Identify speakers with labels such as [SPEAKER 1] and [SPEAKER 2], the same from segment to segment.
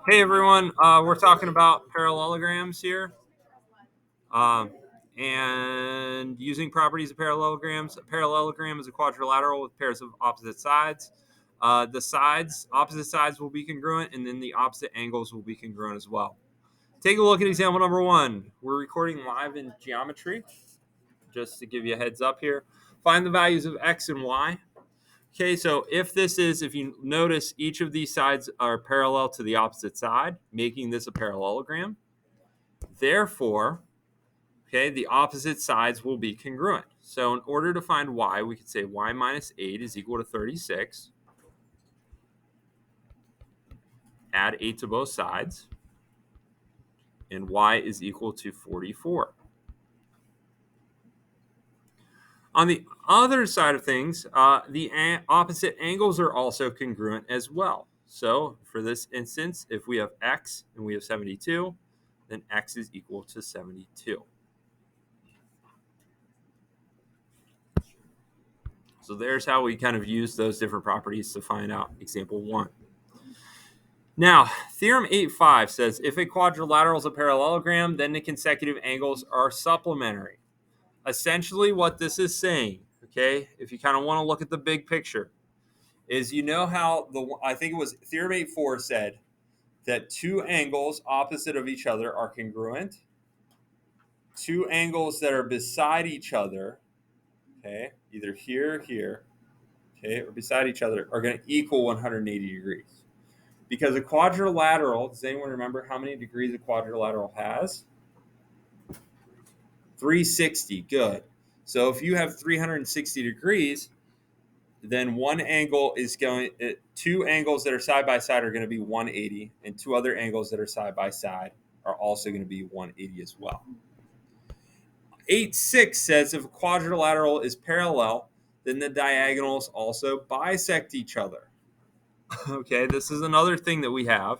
[SPEAKER 1] Hey everyone, we're talking about parallelograms here, um, and using properties of parallelograms. A parallelogram is a quadrilateral with pairs of opposite sides. Opposite sides will be congruent, and then the opposite angles will be congruent as well. Take a look at example number 1. We're recording live in geometry, just to give you a heads up here. Find the values of x and y. Okay, so if you notice, each of these sides are parallel to the opposite side, making this a parallelogram. Therefore, okay, the opposite sides will be congruent. So in order to find y, we could say y minus 8 is equal to 36. Add 8 to both sides. And y is equal to 44. On the other side of things, the opposite angles are also congruent as well. So for this instance, if we have x and we have 72, then x is equal to 72. So there's how we kind of use those different properties to find out example 1. Now, Theorem 8.5 says if a quadrilateral is a parallelogram, then the consecutive angles are supplementary. Essentially what this is saying, okay, if you kind of want to look at the big picture, is how I think it was Theorem 8.4 said that two angles opposite of each other are congruent. Two angles that are beside each other, okay, either here or here, okay, or beside each other, are going to equal 180 degrees. Because a quadrilateral, does anyone remember how many degrees a quadrilateral has? 360, good. So if you have 360 degrees, then two angles that are side by side are going to be 180, and two other angles that are side by side are also going to be 180 as well. 8.6 says if a quadrilateral is parallel, then the diagonals also bisect each other. Okay, this is another thing that we have,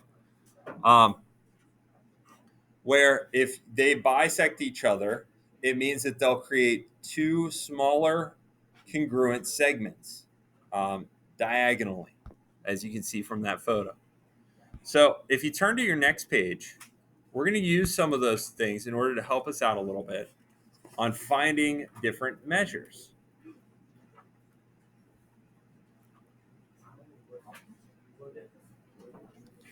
[SPEAKER 1] where if they bisect each other, it means that they'll create two smaller congruent segments diagonally, as you can see from that photo. So if you turn to your next page, we're going to use some of those things in order to help us out a little bit on finding different measures.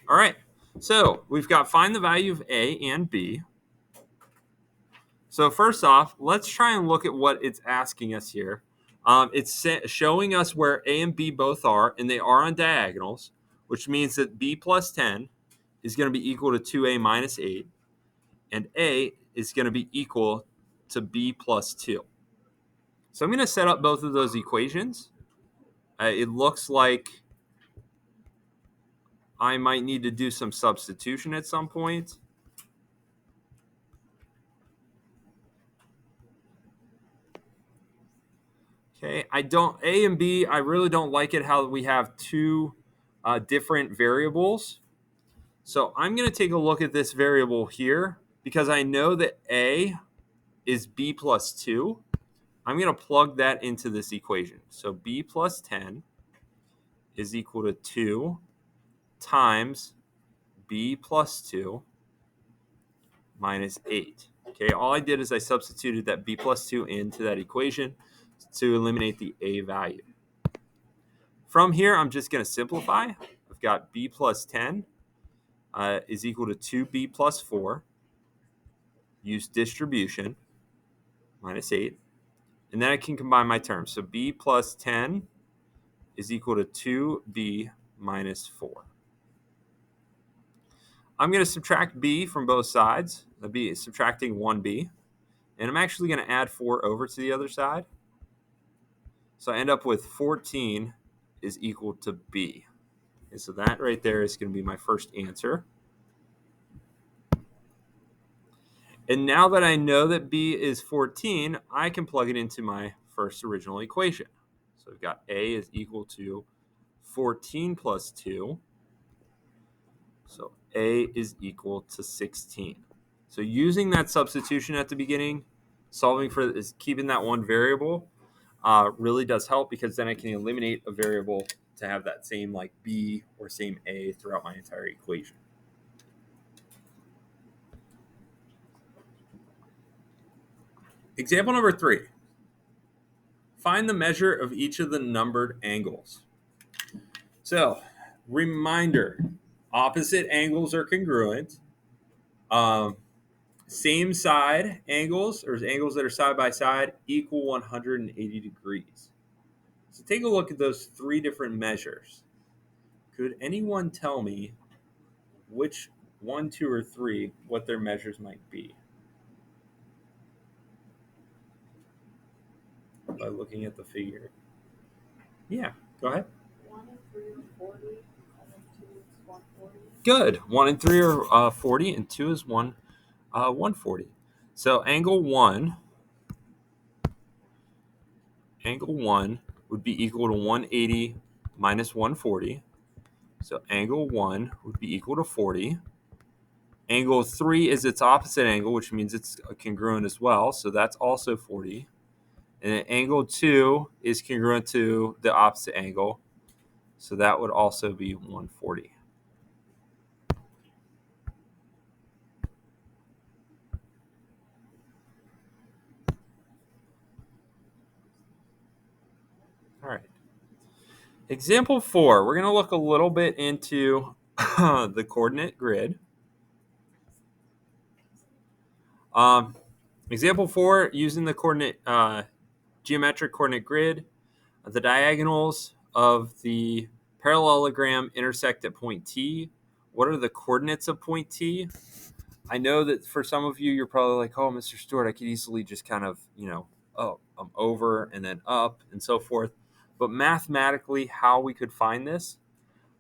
[SPEAKER 1] All right, so we've got find the value of A and B. So first off, let's try and look at what it's asking us here. It's showing us where A and B both are, and they are on diagonals, which means that B plus 10 is going to be equal to 2A minus 8, and A is going to be equal to B plus 2. So I'm going to set up both of those equations. It looks like I might need to do some substitution at some point. Okay, A and B, I really don't like it how we have two different variables. So I'm going to take a look at this variable here because I know that A is B plus 2. I'm going to plug that into this equation. So B plus 10 is equal to 2 times B plus 2 minus 8. Okay, all I did is I substituted that B plus 2 into that equation to eliminate the A value. From here, I'm just going to simplify. I've got B plus 10 is equal to 2B plus 4. Use distribution, minus 8. And then I can combine my terms. So B plus 10 is equal to 2B minus 4. I'm going to subtract B from both sides. I'll be subtracting 1B. And I'm actually going to add 4 over to the other side. So I end up with 14 is equal to B. And so that right there is going to be my first answer. And now that I know that B is 14, I can plug it into my first original equation. So we've got A is equal to 14 plus 2. So A is equal to 16. So using that substitution at the beginning, solving for is keeping that one variable really does help because then I can eliminate a variable to have that same like b or same a throughout my entire equation. Example number 3. Find the measure of each of the numbered angles. So, reminder, opposite angles are congruent. Same side angles, or angles that are side by side, equal 180 degrees. So take a look at those 3 different measures. Could anyone tell me which 1, 2, or 3, what their measures might be? By looking at the figure. Yeah, go ahead.
[SPEAKER 2] 1 and 3 are 40, and 2 is 140.
[SPEAKER 1] Good. 1 and 3 are 40, and 2 is 140. So angle 1 would be equal to 180 minus 140. So angle 1 would be equal to 40. Angle 3 is its opposite angle, which means it's congruent as well. So that's also 40. And then angle 2 is congruent to the opposite angle. So that would also be 140. All right. Example 4, we're going to look a little bit into the coordinate grid. Example 4, using the geometric coordinate grid, the diagonals of the parallelogram intersect at point T. What are the coordinates of point T? I know that for some of you, you're probably like, oh, Mr. Stewart, I could easily just kind of, I'm over and then up and so forth. But mathematically, how we could find this,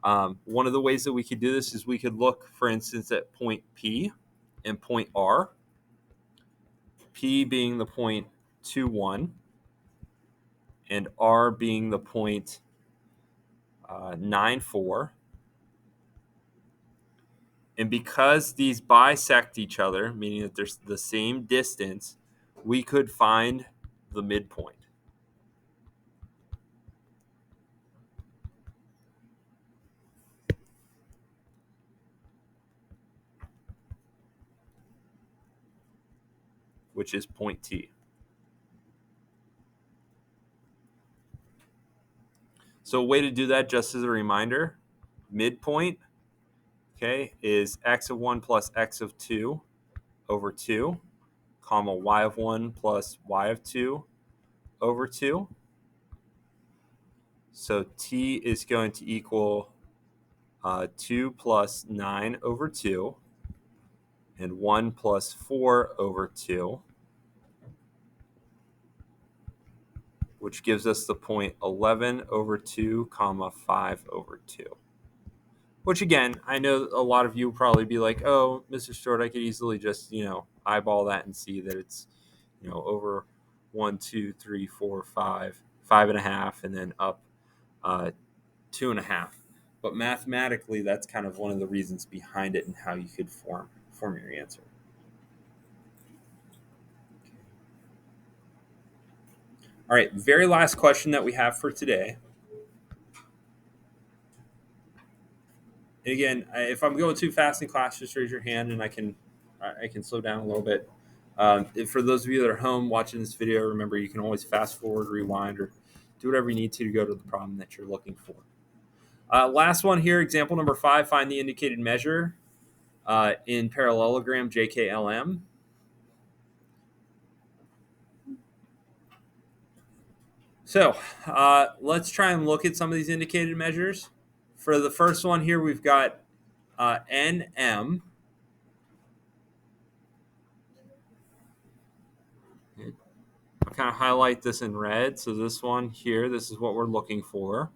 [SPEAKER 1] one of the ways that we could do this is we could look, for instance, at point P and point R. P being the point 2, 1, and R being the point 9, 4. And because these bisect each other, meaning that there's the same distance, we could find the midpoint. Which is point T. So a way to do that, just as a reminder, midpoint, okay, is x of 1 plus x of 2 over 2, comma y of 1 plus y of 2 over 2. So T is going to equal 2 plus 9 over 2 and 1 plus 4 over 2, which gives us the point 11 over 2, comma 5 over 2. Which, again, I know a lot of you will probably be like, oh, Mr. Stewart, I could easily just, eyeball that and see that it's, over 1, 2, 3, 4, 5, 5.5, and then up 2.5. But mathematically, that's kind of one of the reasons behind it and how you could form your answer. All right, very last question that we have for today. And again, if I'm going too fast in class, just raise your hand and I can slow down a little bit. For those of you that are home watching this video, remember you can always fast forward, rewind, or do whatever you need to go to the problem that you're looking for. Last one here, example number 5, find the indicated measure in parallelogram Jklm. So let's try and look at some of these indicated measures. For the first one here, we've got NM. I'll kind of highlight this in red. So this one here, this is what we're looking for.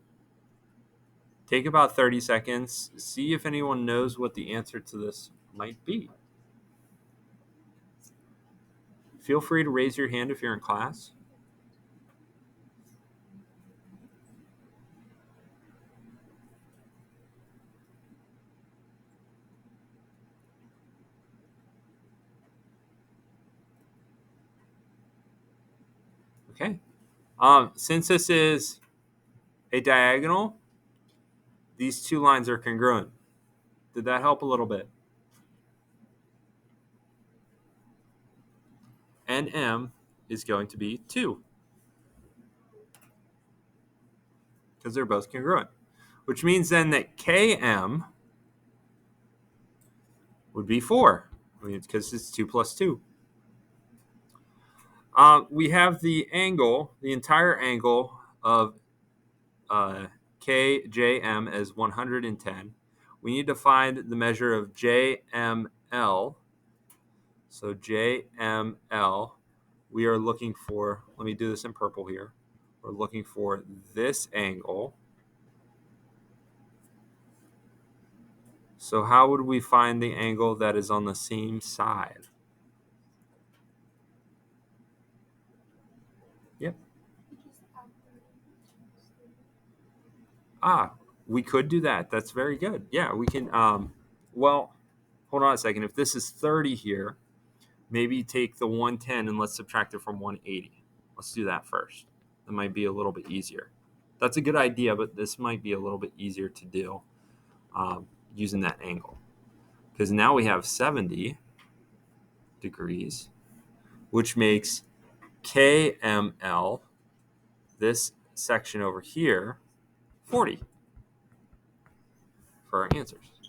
[SPEAKER 1] Take about 30 seconds. See if anyone knows what the answer to this might be. Feel free to raise your hand if you're in class. Okay. Since this is a diagonal, these two lines are congruent. Did that help a little bit? NM is going to be 2 because they're both congruent, which means then that KM would be 4 because it's 2 plus 2. We have the angle, the entire angle of KJM as 110. We need to find the measure of JML. So JML, we are looking for, let me do this in purple here. We're looking for this angle. So how would we find the angle that is on the same side? Yep. We could do that. That's very good. Yeah, we can. Well, hold on a second. If this is 30 here, maybe take the 110 and let's subtract it from 180. Let's do that first. That might be a little bit easier. That's a good idea, but this might be a little bit easier to do using that angle. Because now we have 70 degrees, which makes KML, this section over here, 40 for our answers.